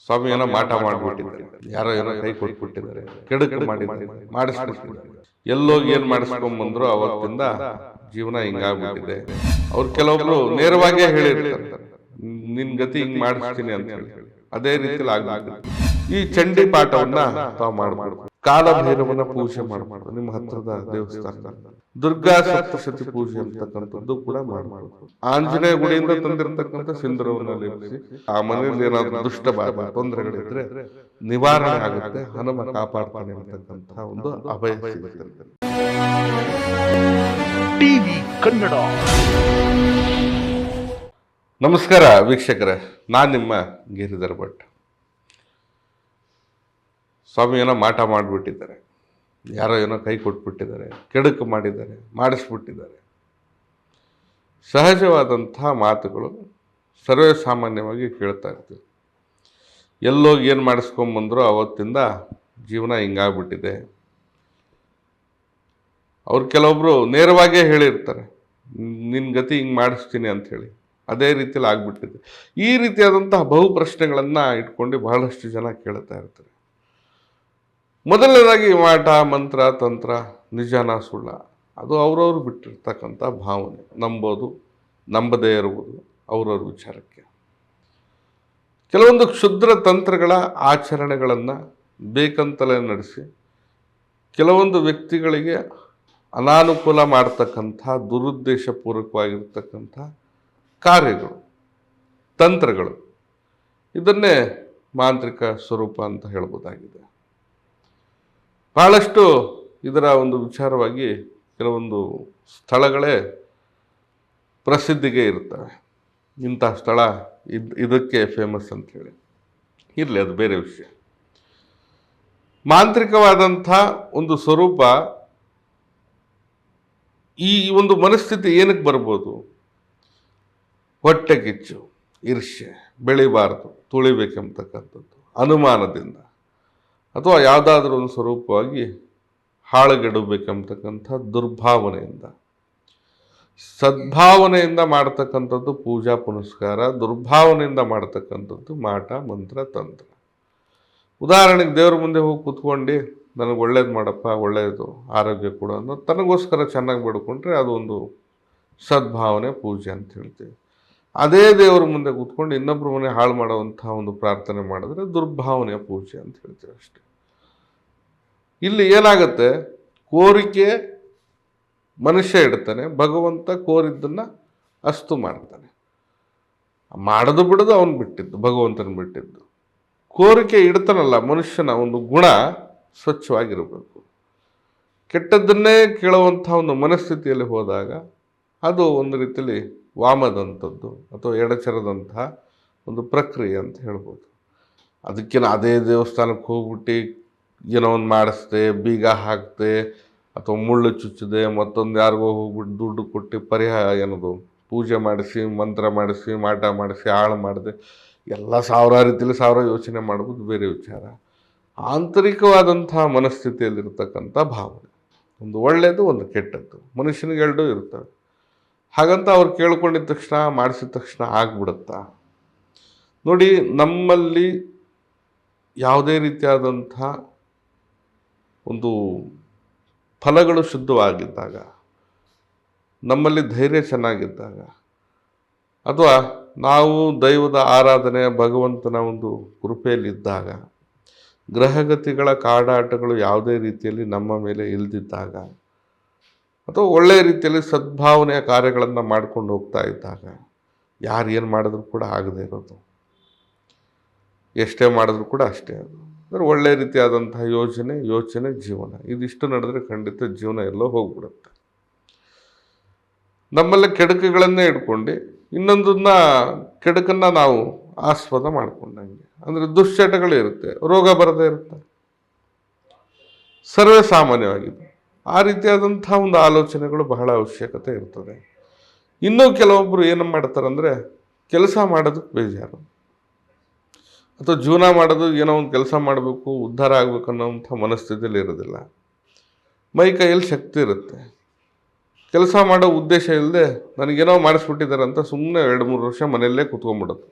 ಸ್ವಾಮಿ ಏನೋ ಮಾಟ ಮಾಡಿಬಿಟ್ಟಿದ್ದಾರೆ, ಯಾರೋ ಏನೋ ಕೈ ಕೊಟ್ಬಿಟ್ಟಿದ್ದಾರೆ, ಕೆಡುಕು ಮಾಡಿದ್ದಾರೆ, ಮಾಡಿಸ್ಬಿಟ್ಟಿದ್ದಾರೆ. ಎಲ್ಲೋಗಿ ಏನ್ ಮಾಡಿಸ್ಕೊಂಡ್ಬಂದ್ರು ಅವತ್ತಿಂದ ಜೀವನ ಹಿಂಗಾಗ್ಬಿಟ್ಟಿದೆ. ಅವ್ರು ಕೆಲವೊಬ್ರು ನೇರವಾಗೇ ಹೇಳಿರ್ತಾರೆ, ನಿನ್ ಗತಿ ಹಿಂಗ್ ಮಾಡಿಸ್ತೀನಿ ಅಂತ ಹೇಳಿ. ಅದೇ ರೀತಿಲಿ ಆಗ್ಬಿಟ್ಟಿದೆ. ಈ ಚಂಡಿ ಪಾಠವನ್ನ ತಾವು ಮಾಡ್ಬಾರ್ದು. ಕಾಲಭೈರವನ ಪೂಜೆ ಮಾಡ್ಬಾರ್ದು. ನಿಮ್ಮ ಹತ್ರದ ದೇವಸ್ಥಾನ ದುರ್ಗಾ ಸಪ್ತಶತಿ ಪೂಜೆ ಅಂತಕ್ಕಂಥದ್ದು ಕೂಡ ಮಾಡ್ಬಾರ್ದು. ಆಂಜನೇಯ ಗುಡಿಯಿಂದ ತಂದಿರತಕ್ಕಂಥ ಸಿಂಧೂರವನ್ನ ಲೇಪಿಸಿ ಆ ಮನೆಯಲ್ಲಿ ಏನಾದ್ರು ದುಷ್ಟ ಬಾಧ ತೊಂದರೆಗಳಿದ್ರೆ ನಿವಾರಣೆ ಆಗುತ್ತೆ, ಹನುಮ ಕಾಪಾಡ್ತಾನೆ ಅಂತಕ್ಕಂಥ ಒಂದು ಅಭಯ ಸಿಗುತ್ತೆ. ಟಿವಿ ಕನ್ನಡ. ನಮಸ್ಕಾರ ವೀಕ್ಷಕರೇ, ನಾನು ನಿಮ್ಮ ಗಿರಿಧರ್ ಭಟ್. ಸ್ವಾಮಿ ಏನೋ ಮಾಟ ಮಾಡಿಬಿಟ್ಟಿದ್ದಾರೆ, ಯಾರೋ ಏನೋ ಕೈ ಕೊಟ್ಬಿಟ್ಟಿದ್ದಾರೆ, ಕೆಡುಕು ಮಾಡಿದ್ದಾರೆ, ಮಾಡಿಸ್ಬಿಟ್ಟಿದ್ದಾರೆ. ಸಹಜವಾದಂಥ ಮಾತುಗಳು ಸರ್ವೇ ಸಾಮಾನ್ಯವಾಗಿ ಕೇಳ್ತಾ ಇರ್ತೀವಿ. ಎಲ್ಲೋಗಿ ಏನು ಮಾಡಿಸ್ಕೊಂಬಂದ್ರು ಅವತ್ತಿಂದ ಜೀವನ ಹಿಂಗಾಗ್ಬಿಟ್ಟಿದೆ. ಅವ್ರು ಕೆಲವೊಬ್ರು ನೇರವಾಗೇ ಹೇಳಿರ್ತಾರೆ, ನಿನ್ನ ಗತಿ ಹಿಂಗೆ ಮಾಡಿಸ್ತೀನಿ ಅಂಥೇಳಿ. ಅದೇ ರೀತಿಯಲ್ಲಿ ಆಗ್ಬಿಟ್ಟಿದೆ. ಈ ರೀತಿಯಾದಂತಹ ಬಹು ಪ್ರಶ್ನೆಗಳನ್ನು ಇಟ್ಕೊಂಡು ಬಹಳಷ್ಟು ಜನ ಕೇಳ್ತಾ ಇರ್ತಾರೆ. ಮೊದಲನೇದಾಗಿ ಮಾಟ ಮಂತ್ರ ತಂತ್ರ ನಿಜಾನ ಸುಳ್ಳ ಅದು ಅವ್ರವ್ರು ಬಿಟ್ಟಿರ್ತಕ್ಕಂಥ ಭಾವನೆ. ನಂಬೋದು ನಂಬದೇ ಇರುವುದು ಅವ್ರವ್ರ ವಿಚಾರಕ್ಕೆ. ಕೆಲವೊಂದು ಕ್ಷುದ್ರ ತಂತ್ರಗಳ ಆಚರಣೆಗಳನ್ನು ಬೇಕಂತಲೇ ನಡೆಸಿ ಕೆಲವೊಂದು ವ್ಯಕ್ತಿಗಳಿಗೆ ಅನಾನುಕೂಲ ಮಾಡ್ತಕ್ಕಂಥ ದುರುದ್ದೇಶಪೂರ್ವಕವಾಗಿರ್ತಕ್ಕಂಥ ಕಾರ್ಯಗಳು, ತಂತ್ರಗಳು, ಇದನ್ನೇ ಮಾಂತ್ರಿಕ ಸ್ವರೂಪ ಅಂತ ಹೇಳ್ಬೋದಾಗಿದೆ. ಬಹಳಷ್ಟು ಇದರ ಒಂದು ವಿಚಾರವಾಗಿ ಕೆಲವೊಂದು ಸ್ಥಳಗಳೇ ಪ್ರಸಿದ್ಧಿಗೆ ಇರ್ತವೆ. ಇಂಥ ಸ್ಥಳ ಇದಕ್ಕೆ ಫೇಮಸ್ ಅಂಥೇಳಿ. ಇರಲಿ, ಅದು ಬೇರೆ ವಿಷಯ. ಮಾಂತ್ರಿಕವಾದಂಥ ಒಂದು ಸ್ವರೂಪ ಈ ಒಂದು ಮನಸ್ಥಿತಿ ಏನಕ್ಕೆ ಬರ್ಬೋದು? ಹೊಟ್ಟೆ ಕಿಚ್ಚು, ಈರ್ಷ್ಯೆ, ಬೆಳಿಬಾರ್ದು, ತುಳಿಬೇಕೆಂಬತಕ್ಕಂಥದ್ದು, ಅನುಮಾನದಿಂದ, ಅಥವಾ ಯಾವುದಾದ್ರೂ ಒಂದು ಸ್ವರೂಪವಾಗಿ ಹಾಳುಗೆಡಬೇಕೆಂಬತಕ್ಕಂಥ ದುರ್ಭಾವನೆಯಿಂದ. ಸದ್ಭಾವನೆಯಿಂದ ಮಾಡ್ತಕ್ಕಂಥದ್ದು ಪೂಜಾ ಪುನಸ್ಕಾರ, ದುರ್ಭಾವನೆಯಿಂದ ಮಾಡ್ತಕ್ಕಂಥದ್ದು ಮಾಟ ಮಂತ್ರ ತಂತ್ರ. ಉದಾಹರಣೆಗೆ ದೇವ್ರ ಮುಂದೆ ಹೋಗಿ ಕೂತ್ಕೊಂಡು ನನಗೆ ಒಳ್ಳೇದು ಮಾಡಪ್ಪ, ಒಳ್ಳೆಯದು ಆರೋಗ್ಯ ಕೊಡು ಅನ್ನೋದು ತನಗೋಸ್ಕರ ಚೆನ್ನಾಗಿ ಬೇಡ್ಕೊಂಡ್ರೆ ಅದು ಒಂದು ಸದ್ಭಾವನೆ ಪೂಜೆ ಅಂತ ಹೇಳ್ತೀವಿ. ಅದೇ ದೇವರ ಮುಂದೆ ಕೂತ್ಕೊಂಡು ಇನ್ನೊಬ್ಬರ ಮನೆ ಹಾಳು ಮಾಡುವಂಥ ಒಂದು ಪ್ರಾರ್ಥನೆ ಮಾಡಿದ್ರೆ ದುರ್ಭಾವನೆಯ ಪೂಜೆ ಅಂತ ಹೇಳ್ತೀವಿ ಅಷ್ಟೆ. ಇಲ್ಲಿ ಏನಾಗುತ್ತೆ, ಕೋರಿಕೆ ಮನುಷ್ಯ ಇಡ್ತಾನೆ, ಭಗವಂತ ಕೋರಿದ್ದನ್ನು ಅಸ್ತು ಮಾಡ್ತಾನೆ. ಮಾಡೋದು ಬಿಡೋದು ಅವನು ಬಿಟ್ಟಿದ್ದು, ಭಗವಂತನ ಬಿಟ್ಟಿದ್ದು. ಕೋರಿಕೆ ಇಡ್ತಾನಲ್ಲ ಮನುಷ್ಯನ ಒಂದು ಗುಣ ಸ್ವಚ್ಛವಾಗಿರಬೇಕು. ಕೆಟ್ಟದ್ದನ್ನೇ ಕೇಳುವಂಥ ಒಂದು ಮನಸ್ಥಿತಿಯಲ್ಲಿ ಹೋದಾಗ ಅದು ಒಂದು ರೀತಿಯಲ್ಲಿ ವಾಮದಂಥದ್ದು ಅಥವಾ ಎಡಚರದಂತಹ ಒಂದು ಪ್ರಕ್ರಿಯೆ ಅಂತ ಹೇಳ್ಬೋದು. ಅದಕ್ಕೇನು ಅದೇ ದೇವಸ್ಥಾನಕ್ಕೆ ಹೋಗ್ಬಿಟ್ಟು ಏನೋ ಒಂದು ಮಾಡಿಸ್ದೆ, ಬೀಗ ಹಾಕ್ದೆ, ಅಥವಾ ಮುಳ್ಳು ಚುಚ್ಚಿದೆ, ಮತ್ತೊಂದು ಯಾರಿಗೋ ಹೋಗ್ಬಿಟ್ಟು ದುಡ್ಡು ಕೊಟ್ಟು ಪರಿಹಾರ ಏನದು ಪೂಜೆ ಮಾಡಿಸಿ, ಮಂತ್ರ ಮಾಡಿಸಿ, ಮಾಟ ಮಾಡಿಸಿ, ಹಾಳು ಮಾಡಿದೆ, ಎಲ್ಲ ಸಾವಿರ ರೀತಿಯಲ್ಲಿ ಸಾವಿರ ಯೋಚನೆ ಮಾಡ್ಬೋದು, ಬೇರೆ ವಿಚಾರ. ಆಂತರಿಕವಾದಂಥ ಮನಸ್ಥಿತಿಯಲ್ಲಿರ್ತಕ್ಕಂಥ ಭಾವನೆ, ಒಂದು ಒಳ್ಳೆಯದು ಒಂದು ಕೆಟ್ಟದ್ದು, ಮನುಷ್ಯನಿಗೆ ಎರಡೂ ಇರ್ತವೆ. ಹಾಗಂತ ಅವ್ರು ಕೇಳ್ಕೊಂಡಿದ್ದ ತಕ್ಷಣ ಮಾಡಿಸಿದ ತಕ್ಷಣ ಆಗ್ಬಿಡುತ್ತಾ? ನೋಡಿ, ನಮ್ಮಲ್ಲಿ ಯಾವುದೇ ರೀತಿಯಾದಂಥ ಒಂದು ಫಲಗಳು ಶುದ್ಧವಾಗಿದ್ದಾಗ, ನಮ್ಮಲ್ಲಿ ಧೈರ್ಯ ಚೆನ್ನಾಗಿದ್ದಾಗ, ಅಥವಾ ನಾವು ದೈವದ ಆರಾಧನೆ ಭಗವಂತನ ಒಂದು ಕೃಪೆಯಲ್ಲಿದ್ದಾಗ, ಗ್ರಹಗತಿಗಳ ಕಾಡಾಟಗಳು ಯಾವುದೇ ರೀತಿಯಲ್ಲಿ ನಮ್ಮ ಮೇಲೆ ಇಲ್ದಿದ್ದಾಗ, ಅಥವಾ ಒಳ್ಳೆಯ ರೀತಿಯಲ್ಲಿ ಸದ್ಭಾವನೆಯ ಕಾರ್ಯಗಳನ್ನು ಮಾಡ್ಕೊಂಡು ಹೋಗ್ತಾ ಇದ್ದಾಗ, ಯಾರು ಏನು ಮಾಡಿದ್ರು ಕೂಡ ಆಗದೇ ಇರೋದು, ಎಷ್ಟೇ ಮಾಡಿದ್ರು ಕೂಡ ಅಷ್ಟೇ. ಅದು ಅಂದರೆ ಒಳ್ಳೆಯ ರೀತಿಯಾದಂತಹ ಯೋಚನೆ ಜೀವನ ಇದಿಷ್ಟು ನಡೆದ್ರೆ ಖಂಡಿತ ಜೀವನ ಎಲ್ಲೋ ಹೋಗ್ಬಿಡುತ್ತೆ. ನಮ್ಮಲ್ಲಿ ಕೆಡುಕುಗಳನ್ನೇ ಇಟ್ಕೊಂಡು ಇನ್ನೊಂದನ್ನ ಕೆಡುಕನ್ನು ನಾವು ಆಸ್ಪದ ಮಾಡ್ಕೊಂಡಂಗೆ, ಅಂದರೆ ದುಶ್ಚಟಗಳು ಇರುತ್ತೆ, ರೋಗ ಬರದೇ ಇರುತ್ತೆ, ಸರ್ವೇ ಸಾಮಾನ್ಯವಾಗಿದೆ. ಆ ರೀತಿಯಾದಂಥ ಒಂದು ಆಲೋಚನೆಗಳು ಬಹಳ ಅವಶ್ಯಕತೆ ಇರ್ತದೆ. ಇನ್ನೂ ಕೆಲವೊಬ್ಬರು ಏನು ಮಾಡ್ತಾರಂದರೆ, ಕೆಲಸ ಮಾಡೋದಕ್ಕೆ ಬೇಜಾರು, ಅಥವಾ ಜೀವನ ಮಾಡೋದು ಏನೋ ಒಂದು ಕೆಲಸ ಮಾಡಬೇಕು, ಉದ್ಧಾರ ಆಗಬೇಕು ಅನ್ನೋವಂಥ ಮನಸ್ಥಿತಿಯಲ್ಲಿ ಇರೋದಿಲ್ಲ. ಮೈ ಕೈಯಲ್ಲಿ ಶಕ್ತಿ ಇರುತ್ತೆ, ಕೆಲಸ ಮಾಡೋ ಉದ್ದೇಶ ಇಲ್ಲದೆ ನನಗೇನೋ ಮಾಡಿಸ್ಬಿಟ್ಟಿದ್ದಾರೆ ಅಂತ ಸುಮ್ಮನೆ 2-3 ವರ್ಷ ಮನೆಯಲ್ಲೇ ಕೂತ್ಕೊಂಡ್ಬಿಡೋದು.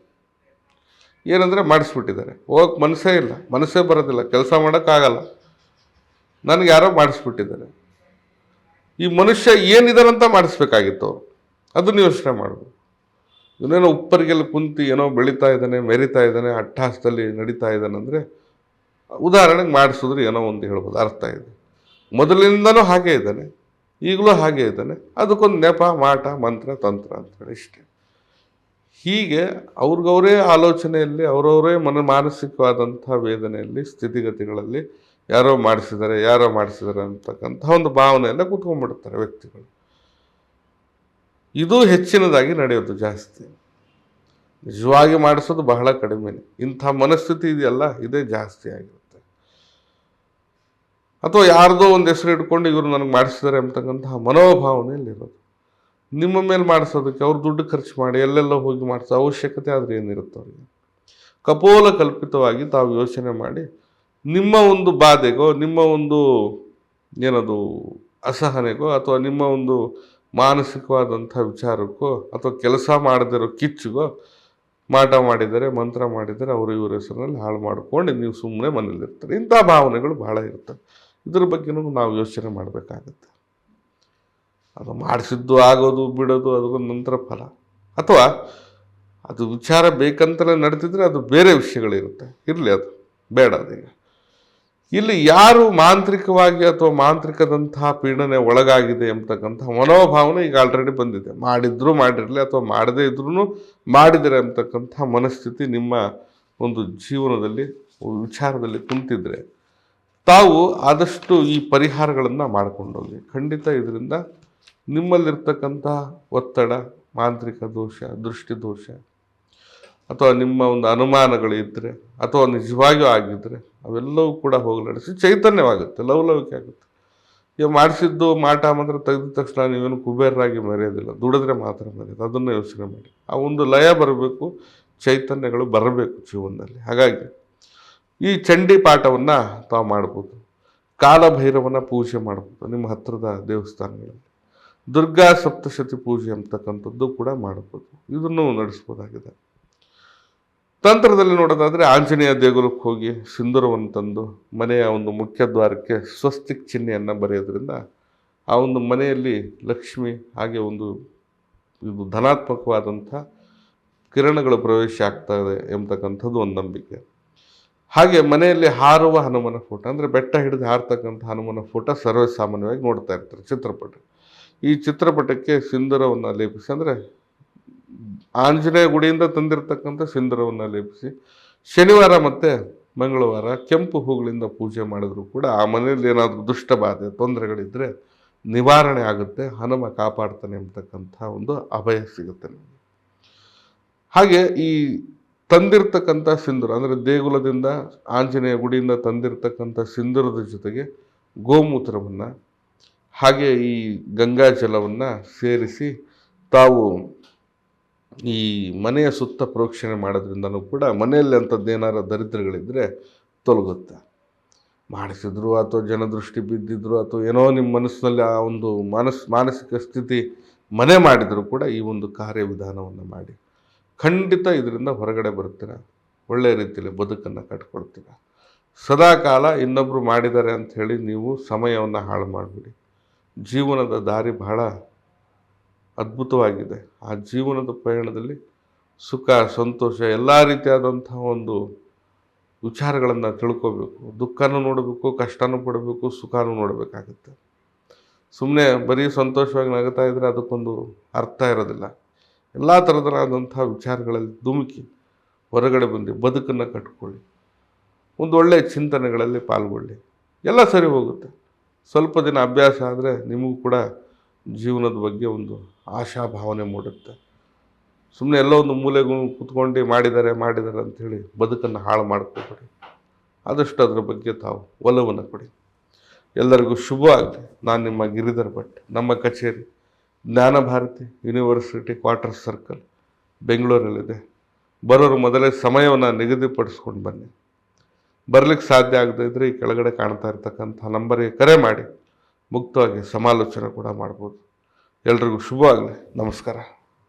ಏನಂದರೆ ಮಾಡಿಸ್ಬಿಟ್ಟಿದ್ದಾರೆ. ಹೋಗಕ್ಕೆ ಮನಸ್ಸೇ ಬರೋದಿಲ್ಲ, ಕೆಲಸ ಮಾಡೋಕ್ಕಾಗಲ್ಲ, ನನಗೆ ಯಾರೋ ಮಾಡಿಸ್ಬಿಟ್ಟಿದ್ದಾರೆ. ಈ ಮನುಷ್ಯ ಏನಿದಾರಂತ ಮಾಡಿಸ್ಬೇಕಾಗಿತ್ತು ಅವರು, ಅದನ್ನು ಯೋಚನೆ ಮಾಡ್ಬೋದು. ಇವನೇನೋ ಉಪ್ಪರಿಗೆಲ್ಲ ಕುಂತು ಏನೋ ಬೆಳೀತಾ ಇದ್ದಾನೆ, ಮೆರಿತಾ ಇದ್ದಾನೆ, ಅಟ್ಟಹಾಸದಲ್ಲಿ ನಡೀತಾ ಇದ್ದಾನೆ ಅಂದರೆ ಉದಾಹರಣೆಗೆ ಮಾಡಿಸಿದ್ರು ಏನೋ ಒಂದು ಹೇಳ್ಬೋದು, ಅರ್ಥ ಇದೆ. ಮೊದಲಿನಿಂದನೂ ಹಾಗೇ ಇದ್ದಾನೆ, ಈಗಲೂ ಹಾಗೇ ಇದ್ದಾನೆ, ಅದಕ್ಕೊಂದು ನೆಪ ಮಾಟ ಮಂತ್ರ ತಂತ್ರ ಅಂತೇಳಿ ಇಷ್ಟೇ. ಹೀಗೆ ಅವ್ರಿಗವರೇ ಆಲೋಚನೆಯಲ್ಲಿ ಅವರವರೇ ಮಾನಸಿಕವಾದಂಥ ವೇದನೆಯಲ್ಲಿ ಸ್ಥಿತಿಗತಿಗಳಲ್ಲಿ ಯಾರೋ ಮಾಡಿಸಿದ್ದಾರೆ ಅಂತಕ್ಕಂಥ ಒಂದು ಭಾವನೆಯೆಲ್ಲ ಕೂತ್ಕೊಂಡ್ಬಿಡ್ತಾರೆ ವ್ಯಕ್ತಿಗಳು. ಇದು ಹೆಚ್ಚಿನದಾಗಿ ನಡೆಯೋದು ಜಾಸ್ತಿ. ನಿಜವಾಗಿ ಮಾಡಿಸೋದು ಬಹಳ ಕಡಿಮೆನೆ. ಇಂಥ ಮನಸ್ಥಿತಿ ಇದೆಯಲ್ಲ, ಇದೇ ಜಾಸ್ತಿ ಆಗಿರುತ್ತೆ. ಅಥವಾ ಯಾರ್ದೋ ಒಂದು ಹೆಸರು ಇಟ್ಕೊಂಡು ಇವರು ನನಗೆ ಮಾಡಿಸಿದ್ದಾರೆ ಅಂತಕ್ಕಂತಹ ಮನೋಭಾವನೆಯಲ್ಲಿರೋದು. ನಿಮ್ಮ ಮೇಲೆ ಮಾಡಿಸೋದಕ್ಕೆ ಅವ್ರು ದುಡ್ಡು ಖರ್ಚು ಮಾಡಿ ಎಲ್ಲೆಲ್ಲೋ ಹೋಗಿ ಮಾಡಿಸೋ ಅವಶ್ಯಕತೆ ಆದರೆ ಏನಿರುತ್ತೆ ಅವರಿಗೆ. ಕಪೋಲ ಕಲ್ಪಿತವಾಗಿ ತಾವು ಯೋಚನೆ ಮಾಡಿ ನಿಮ್ಮ ಒಂದು ಬಾಧೆಗೋ, ನಿಮ್ಮ ಒಂದು ಏನದು ಅಸಹನೆಗೋ, ಅಥವಾ ನಿಮ್ಮ ಒಂದು ಮಾನಸಿಕವಾದಂಥ ವಿಚಾರಕ್ಕೋ, ಅಥವಾ ಕೆಲಸ ಮಾಡದಿರೋ ಕಿಚ್ಚಿಗೋ ಮಾಟ ಮಾಡಿದರೆ, ಮಂತ್ರ ಮಾಡಿದರೆ, ಅವರು ಇವ್ರ ಹೆಸರಿನಲ್ಲಿ ಹಾಳು ಮಾಡ್ಕೊಂಡು ನೀವು ಸುಮ್ಮನೆ ಮನೇಲಿರ್ತಾರೆ. ಇಂಥ ಭಾವನೆಗಳು ಬಹಳ ಇರ್ತವೆ. ಇದ್ರ ಬಗ್ಗೆನೂ ನಾವು ಯೋಚನೆ ಮಾಡಬೇಕಾಗತ್ತೆ. ಅದು ಮಾಡಿಸಿದ್ದು ಆಗೋದು ಬಿಡೋದು ಅದಕ್ಕೊಂದು ನಂತರ ಫಲ, ಅಥವಾ ಅದು ವಿಚಾರ ಬೇಕಂತಲೇ ನಡೆದಿದ್ರೆ ಅದು ಬೇರೆ ವಿಷಯಗಳಿರುತ್ತೆ, ಇರಲಿ, ಅದು ಬೇಡ. ಅದೀಗ ಇಲ್ಲಿ ಯಾರು ಮಾಂತ್ರಿಕವಾಗಿ ಅಥವಾ ಮಾಂತ್ರಿಕದಂತಹ ಪೀಡನೆ ಒಳಗಾಗಿದೆ ಎಂಬತಕ್ಕಂಥ ಮನೋಭಾವನೆ ಈಗ ಆಲ್ರೆಡಿ ಬಂದಿದೆ. ಮಾಡಿದ್ರೂ ಮಾಡಿರಲಿ ಅಥವಾ ಮಾಡದೇ ಇದ್ರೂ ಮಾಡಿದರೆ ಅಂತಕ್ಕಂಥ ಮನಸ್ಥಿತಿ ನಿಮ್ಮ ಒಂದು ಜೀವನದಲ್ಲಿ ವಿಚಾರದಲ್ಲಿ ಕುಂತಿದ್ರೆ ತಾವು ಆದಷ್ಟು ಈ ಪರಿಹಾರಗಳನ್ನು ಮಾಡಿಕೊಂಡೋಗಿ. ಖಂಡಿತ ಇದರಿಂದ ನಿಮ್ಮಲ್ಲಿರ್ತಕ್ಕಂಥ ಒತ್ತಡ, ಮಾಂತ್ರಿಕ ದೋಷ, ದೃಷ್ಟಿ ದೋಷ, ಅಥವಾ ನಿಮ್ಮ ಒಂದು ಅನುಮಾನಗಳಿದ್ದರೆ, ಅಥವಾ ನಿಜವಾಗಿಯೂ ಆಗಿದ್ದರೆ ಅವೆಲ್ಲವೂ ಕೂಡ ಹೋಗಲಾಡಿಸಿ ಚೈತನ್ಯವಾಗುತ್ತೆ, ಲವಲವಿಕೆ ಆಗುತ್ತೆ. ಈಗ ಮಾಡಿಸಿದ್ದು ಮಾಟ ಮಾತ್ರ ತೆಗೆದ ತಕ್ಷಣ ನೀವೇನು ಕುಬೇರರಾಗಿ ಮರೆಯೋದಿಲ್ಲ, ದುಡಿದ್ರೆ ಮಾತ್ರ ಮರೆಯೋದು. ಅದನ್ನು ಯೋಚನೆ ಮಾಡಿ. ಆ ಒಂದು ಲಯ ಬರಬೇಕು, ಚೈತನ್ಯಗಳು ಬರಬೇಕು ಜೀವನದಲ್ಲಿ. ಹಾಗಾಗಿ ಈ ಚಂಡಿ ಪಾಠವನ್ನು ತಾವು ಮಾಡ್ಬೋದು. ಕಾಲಭೈರವನ ಪೂಜೆ ಮಾಡ್ಬೋದು ನಿಮ್ಮ ಹತ್ತಿರದ ದೇವಸ್ಥಾನಗಳಲ್ಲಿ. ದುರ್ಗಾ ಸಪ್ತಶತಿ ಪೂಜೆ ಅಂತಕ್ಕಂಥದ್ದು ಕೂಡ ಮಾಡ್ಬೋದು. ಇದನ್ನು ನಡೆಸ್ಬೋದಾಗಿದೆ. ತಂತ್ರದಲ್ಲಿ ನೋಡೋದಾದರೆ ಆಂಜನೇಯ ದೇಗುಲಕ್ಕೆ ಹೋಗಿ ಸಿಂಧೂರವನ್ನು ತಂದು ಮನೆಯ ಒಂದು ಮುಖ್ಯ ದ್ವಾರಕ್ಕೆ ಸ್ವಸ್ತಿಕ್ ಚಿಹ್ನೆಯನ್ನು ಬರೆಯೋದ್ರಿಂದ ಆ ಒಂದು ಮನೆಯಲ್ಲಿ ಲಕ್ಷ್ಮಿ ಹಾಗೆ ಒಂದು ಇದು ಧನಾತ್ಮಕವಾದಂಥ ಕಿರಣಗಳು ಪ್ರವೇಶ ಆಗ್ತದೆ ಎಂಬತಕ್ಕಂಥದ್ದು ಒಂದು ನಂಬಿಕೆ. ಹಾಗೆ ಮನೆಯಲ್ಲಿ ಹಾರುವ ಹನುಮನ ಫೋಟೋ, ಅಂದರೆ ಬೆಟ್ಟ ಹಿಡಿದು ಹಾರ್ತಕ್ಕಂಥ ಹನುಮನ ಫೋಟೋ ಸರ್ವೇ ಸಾಮಾನ್ಯವಾಗಿ ನೋಡ್ತಾ ಇರ್ತಾರೆ ಚಿತ್ರಪಟ. ಈ ಚಿತ್ರಪಟಕ್ಕೆ ಸಿಂಧೂರವನ್ನು ಲೇಪಿಸಿ, ಅಂದರೆ ಆಂಜನೇಯ ಗುಡಿಯಿಂದ ತಂದಿರತಕ್ಕಂಥ ಸಿಂಧೂರವನ್ನು ಲೇಪಿಸಿ ಶನಿವಾರ ಮತ್ತು ಮಂಗಳವಾರ ಕೆಂಪು ಹೂಗಳಿಂದ ಪೂಜೆ ಮಾಡಿದ್ರು ಕೂಡ ಆ ಮನೆಯಲ್ಲಿ ಏನಾದರೂ ದುಷ್ಟಬಾಧೆ ತೊಂದರೆಗಳಿದ್ದರೆ ನಿವಾರಣೆ ಆಗುತ್ತೆ, ಹನುಮ ಕಾಪಾಡ್ತಾನೆ ಎಂಬತಕ್ಕಂಥ ಒಂದು ಅಭಯ ಸಿಗುತ್ತೆ ನಮಗೆ. ಹಾಗೆ ಈ ತಂದಿರತಕ್ಕಂಥ ಸಿಂಧೂರ, ಅಂದರೆ ದೇಗುಲದಿಂದ ಆಂಜನೇಯ ಗುಡಿಯಿಂದ ತಂದಿರತಕ್ಕಂಥ ಸಿಂಧೂರದ ಜೊತೆಗೆ ಗೋಮೂತ್ರವನ್ನು ಹಾಗೆ ಈ ಗಂಗಾ ಜಲವನ್ನು ಸೇರಿಸಿ ತಾವು ಈ ಮನೆಯ ಸುತ್ತ ಪ್ರೋಕ್ಷಣೆ ಮಾಡೋದ್ರಿಂದನೂ ಕೂಡ ಮನೆಯಲ್ಲಿ ಅಂಥದ್ದೇನಾರು ದರಿದ್ರಗಳಿದ್ದರೆ ತೊಲಗುತ್ತೆ. ಮಾಡಿಸಿದ್ರು ಅಥವಾ ಜನದೃಷ್ಟಿ ಬಿದ್ದಿದ್ರು ಅಥವಾ ಏನೋ ನಿಮ್ಮ ಮನಸ್ಸಿನಲ್ಲಿ ಆ ಒಂದು ಮಾನಸಿಕ ಸ್ಥಿತಿ ಮನೆ ಮಾಡಿದರೂ ಕೂಡ ಈ ಒಂದು ಕಾರ್ಯವಿಧಾನವನ್ನು ಮಾಡಿ ಖಂಡಿತ ಇದರಿಂದ ಹೊರಗಡೆ ಬರ್ತೀರ, ಒಳ್ಳೆಯ ರೀತಿಯಲ್ಲಿ ಬದುಕನ್ನು ಕಟ್ಕೊಳ್ತೀರ. ಸದಾಕಾಲ ಇನ್ನೊಬ್ಬರು ಮಾಡಿದ್ದಾರೆ ಅಂಥೇಳಿ ನೀವು ಸಮಯವನ್ನು ಹಾಳು ಮಾಡಿಬಿಡಿ. ಜೀವನದ ದಾರಿ ಬಹಳ ಅದ್ಭುತವಾಗಿದೆ. ಆ ಜೀವನದ ಪಯಣದಲ್ಲಿ ಸುಖ, ಸಂತೋಷ, ಎಲ್ಲ ರೀತಿಯಾದಂಥ ಒಂದು ವಿಚಾರಗಳನ್ನು ತಿಳ್ಕೋಬೇಕು. ದುಃಖನೂ ನೋಡಬೇಕು, ಕಷ್ಟನೂ ಪಡಬೇಕು, ಸುಖನೂ ನೋಡಬೇಕಾಗುತ್ತೆ. ಸುಮ್ಮನೆ ಬರೀ ಸಂತೋಷವಾಗಿ ನಗುತ್ತಾ ಇದ್ದರೆ ಅದಕ್ಕೊಂದು ಅರ್ಥ ಇರೋದಿಲ್ಲ. ಎಲ್ಲ ಥರದರಾದಂಥ ವಿಚಾರಗಳಲ್ಲಿ ಧುಮುಕಿ ಹೊರಗಡೆ ಬಂದು ಬದುಕನ್ನು ಕಟ್ಕೊಳ್ಳಿ. ಒಂದು ಒಳ್ಳೆಯ ಚಿಂತನೆಗಳಲ್ಲಿ ಪಾಲ್ಗೊಳ್ಳಿ, ಎಲ್ಲ ಸರಿ ಹೋಗುತ್ತೆ. ಸ್ವಲ್ಪ ದಿನ ಅಭ್ಯಾಸ ಆದರೆ ನಿಮಗೂ ಕೂಡ ಜೀವನದ ಬಗ್ಗೆ ಒಂದು ಆಶಾಭಾವನೆ ಮೂಡುತ್ತೆ. ಸುಮ್ಮನೆ ಎಲ್ಲೋ ಒಂದು ಮೂಲೆಗೂ ಕೂತ್ಕೊಂಡು ಮಾಡಿದ್ದಾರೆ ಅಂಥೇಳಿ ಬದುಕನ್ನು ಹಾಳು ಮಾಡ್ಕೋಬೇಡಿ. ಆದಷ್ಟು ಅದರ ಬಗ್ಗೆ ತಾವು ಒಲವನ್ನು ಕೊಡಿ. ಎಲ್ಲರಿಗೂ ಶುಭವಾಗಲಿ. ನಾನು ನಿಮ್ಮ ಗಿರಿಧರ್ ಭಟ್. ನಮ್ಮ ಕಚೇರಿ ಜ್ಞಾನಭಾರತಿ ಯೂನಿವರ್ಸಿಟಿ ಕ್ವಾರ್ಟರ್ ಸರ್ಕಲ್ ಬೆಂಗಳೂರಲ್ಲಿದೆ. ಬರೋರು ಮೊದಲೇ ಸಮಯವನ್ನು ನಿಗದಿಪಡಿಸ್ಕೊಂಡು ಬನ್ನಿ. ಬರಲಿಕ್ಕೆ ಸಾಧ್ಯ ಆಗದೇ ಇದ್ದರೆ ಈ ಕೆಳಗಡೆ ಕಾಣ್ತಾ ಇರ್ತಕ್ಕಂಥ ನಂಬರಿಗೆ ಕರೆ ಮಾಡಿ ಮುಕ್ತವಾಗಿ ಸಮಾಲೋಚನೆ ಕೂಡ ಮಾಡ್ಬೋದು. ಎಲ್ರಿಗೂ ಶುಭವಾಗಲಿ. ನಮಸ್ಕಾರ.